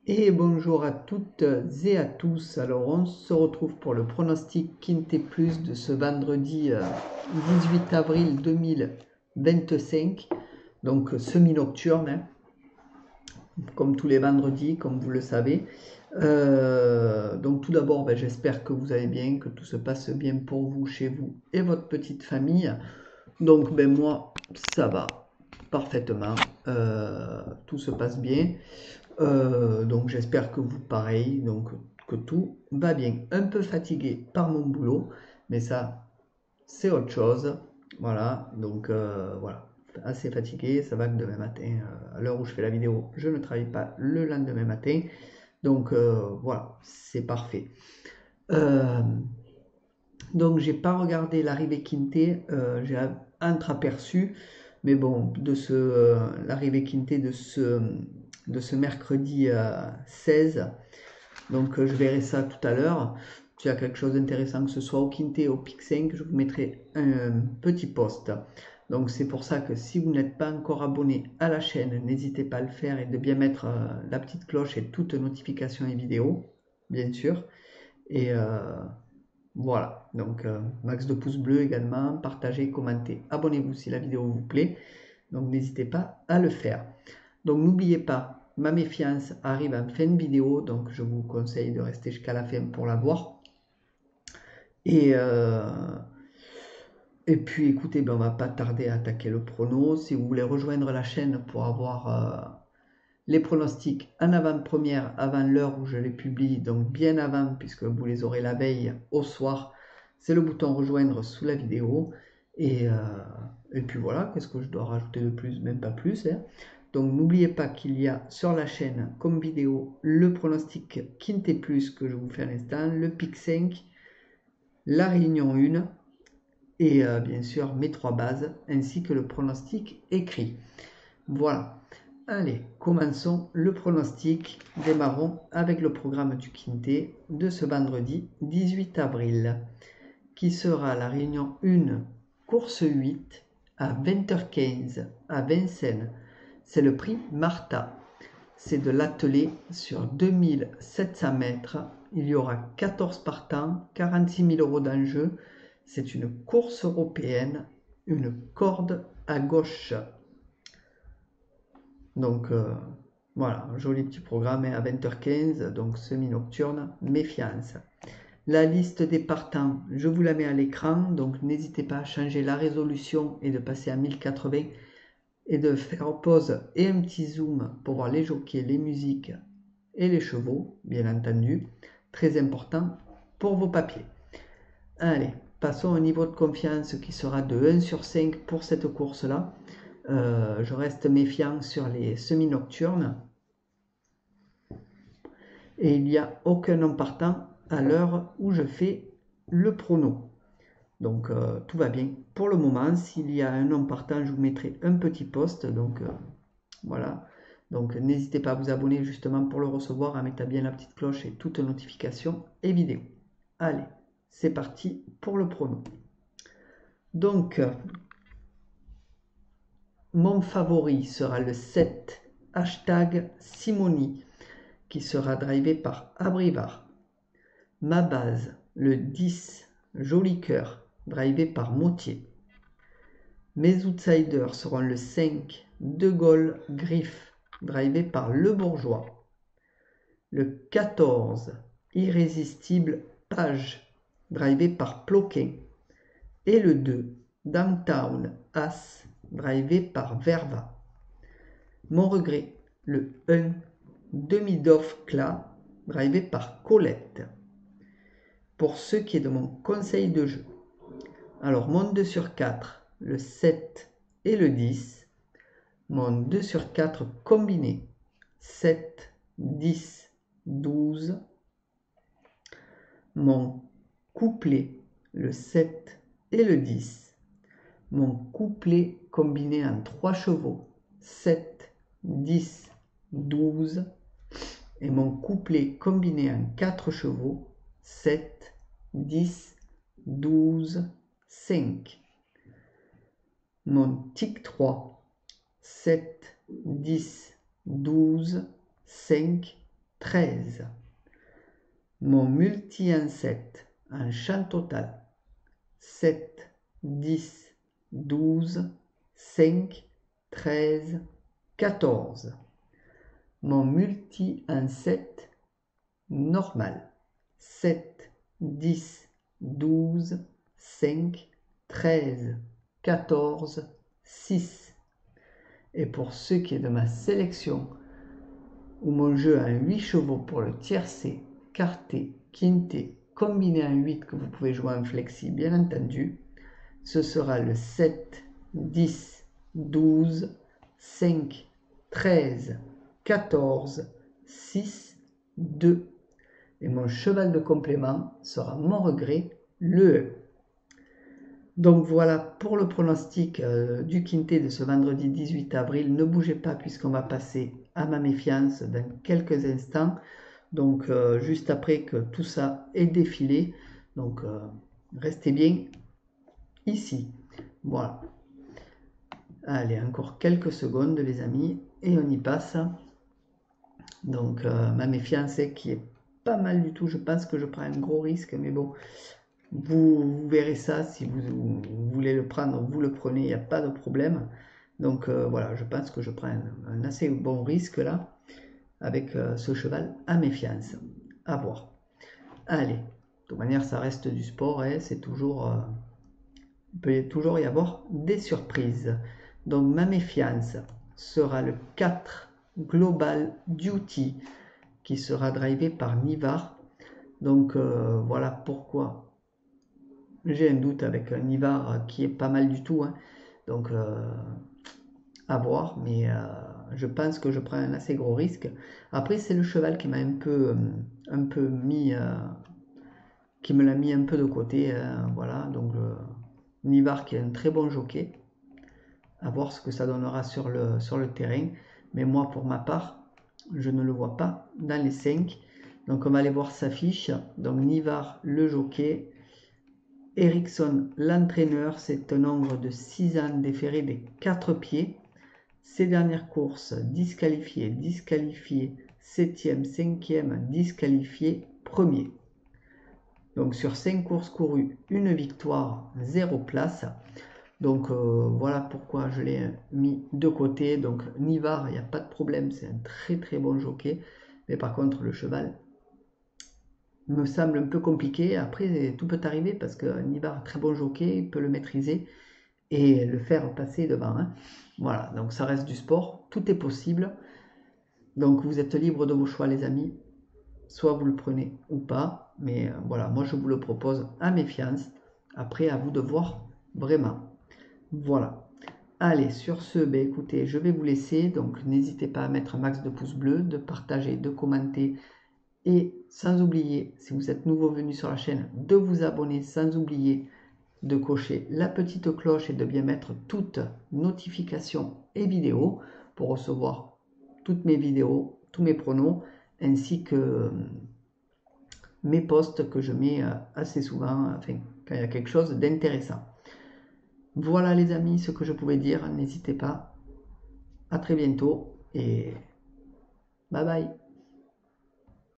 Et bonjour à toutes et à tous. Alors on se retrouve pour le pronostic Quintet Plus de ce vendredi 18 avril 2025. Donc semi-nocturne, hein, comme tous les vendredis, comme vous le savez. Donc tout d'abord, j'espère que vous allez bien, que tout se passe bien pour vous, chez vous et votre petite famille. Donc moi, ça va parfaitement. Tout se passe bien. Donc j'espère que vous pareil, donc que tout va bien. Un peu fatigué par mon boulot, mais ça c'est autre chose. Voilà, donc voilà, assez fatigué. Ça va que demain matin, à l'heure où je fais la vidéo, je ne travaille pas le lendemain matin. Donc voilà, c'est parfait. Donc j'ai pas regardé l'arrivée Quintet, j'ai entreaperçu, mais bon, l'arrivée Quintet de ce mercredi 16, donc je verrai ça tout à l'heure. S'il y a quelque chose d'intéressant, que ce soit au Quintet ou au Pic 5, je vous mettrai un petit post. Donc c'est pour ça que si vous n'êtes pas encore abonné à la chaîne, n'hésitez pas à le faire et de bien mettre la petite cloche et toutes notifications et vidéos, bien sûr. Et voilà, donc max de pouces bleus également, partagez, commentez, abonnez-vous si la vidéo vous plaît, donc n'hésitez pas à le faire. Donc n'oubliez pas, ma méfiance arrive en fin de vidéo, donc je vous conseille de rester jusqu'à la fin pour la voir. Et puis écoutez, on va pas tarder à attaquer le prono. Si vous voulez rejoindre la chaîne pour avoir les pronostics en avant-première, avant l'heure où je les publie, donc bien avant, puisque vous les aurez la veille au soir, c'est le bouton rejoindre sous la vidéo. Et puis voilà, qu'est-ce que je dois rajouter de plus? Même pas plus, hein. Donc n'oubliez pas qu'il y a sur la chaîne comme vidéo le pronostic Quintet Plus que je vous fais à l'instant, le Pic 5, la Réunion 1 et bien sûr mes 3 bases ainsi que le pronostic écrit. Voilà. Allez, commençons le pronostic. Démarrons avec le programme du Quintet de ce vendredi 18 avril, qui sera la réunion 1, course 8, à 20h15 à Vincennes. C'est le prix Martha. C'est de l'attelé sur 2700 mètres. Il y aura 14 partants, 46 000 € d'enjeu. C'est une course européenne, une corde à gauche. Donc voilà, un joli petit programme à 20h15, donc semi-nocturne, méfiance. La liste des partants, je vous la mets à l'écran, donc n'hésitez pas à changer la résolution et de passer à 1080 et de faire pause et un petit zoom pour voir les jockeys, les musiques et les chevaux, bien entendu. Très important pour vos papiers. Allez, passons au niveau de confiance qui sera de 1 sur 5 pour cette course-là. Je reste méfiant sur les semi-nocturnes. Et il n'y a aucun nom partant à l'heure où je fais le prono. Donc tout va bien pour le moment. S'il y a un nom partant, je vous mettrai un petit post. Donc voilà. Donc n'hésitez pas à vous abonner justement pour le recevoir, à mettre bien la petite cloche et toutes notifications et vidéos. Allez, c'est parti pour le prono. Donc mon favori sera le 7 #Simoni qui sera drivé par Abrivard. Ma base, le 10 Joli Cœur, drivé par Motier. Mes outsiders seront le 5 De Gaulle Griffe, drivé par Le Bourgeois. Le 14 Irrésistible Page, drivé par Ploquin. Et le 2 Downtown As, drivé par Verva. Mon regret, le 1 Demi-Doff Clat, drivé par Colette. Pour ce qui est de mon conseil de jeu, alors mon 2 sur 4, le 7 et le 10, mon 2 sur 4 combiné, 7, 10, 12, mon couplet, le 7 et le 10, mon couplet combiné en 3 chevaux, 7, 10, 12, et mon couplet combiné en 4 chevaux, 7, 10, 12, 5. Mon tic 3, 7, 10, 12, 5, 13. Mon multi en 7, en champ total, 7, 10, 12, 5, 13, 14. Mon multi en 7 normal, 7, 10, 12, 5, 13, 14, 6. Et pour ce qui est de ma sélection, où mon jeu a 8 chevaux pour le tiercé, quarté, quinté, combiné en 8 que vous pouvez jouer en flexi bien entendu, ce sera le 7, 10, 12, 5, 13, 14, 6, 2. Et mon cheval de complément sera mon regret, le E. Donc voilà pour le pronostic du quintet de ce vendredi 18 avril. Ne bougez pas puisqu'on va passer à ma méfiance dans quelques instants. Donc juste après que tout ça est défilé. Donc restez bien ici. Voilà. Allez, encore quelques secondes les amis et on y passe. Donc ma méfiance qui est pas mal du tout. Je pense que je prends un gros risque, mais bon. Vous verrez ça, si vous voulez le prendre, vous le prenez, il n'y a pas de problème. Donc voilà, je pense que je prends un assez bon risque là, avec ce cheval à méfiance. À voir. Allez, de toute manière, ça reste du sport, hein, c'est toujours... il peut toujours y avoir des surprises. Donc ma méfiance sera le 4 Global Duty, qui sera drivé par Nivar. Donc voilà pourquoi j'ai un doute avec un Nivar qui est pas mal du tout, hein. Donc à voir, mais je pense que je prends un assez gros risque. Après c'est le cheval qui m'a un peu mis, qui me l'a mis un peu de côté, voilà. Donc Nivar qui est un très bon jockey, à voir ce que ça donnera sur le terrain, mais moi pour ma part je ne le vois pas dans les 5. Donc on va aller voir sa fiche. Donc Nivar le jockey, Ericsson, l'entraîneur, c'est un nombre de 6 ans déféré des 4 pieds. Ses dernières courses, disqualifié, 7e, 5e, disqualifié, 1er. Donc sur 5 courses courues, une victoire, 0 place. Donc voilà pourquoi je l'ai mis de côté. Donc Nivar, il n'y a pas de problème, c'est un très très bon jockey. Mais par contre, le cheval me semble un peu compliqué. Après, tout peut arriver parce que Nivar, très bon jockey, il peut le maîtriser et le faire passer devant, hein. Voilà, donc ça reste du sport, tout est possible. Donc vous êtes libre de vos choix les amis, soit vous le prenez ou pas, mais voilà, moi je vous le propose à méfiance. Après, à vous de voir vraiment. Voilà. Allez, sur ce, ben, écoutez, je vais vous laisser, donc n'hésitez pas à mettre un max de pouces bleus, de partager, de commenter. Et sans oublier, si vous êtes nouveau venu sur la chaîne, de vous abonner, sans oublier de cocher la petite cloche et de bien mettre toutes notifications et vidéos pour recevoir toutes mes vidéos, tous mes pronos, ainsi que mes posts que je mets assez souvent, enfin, quand il y a quelque chose d'intéressant. Voilà les amis, ce que je pouvais dire. N'hésitez pas. À très bientôt et bye bye.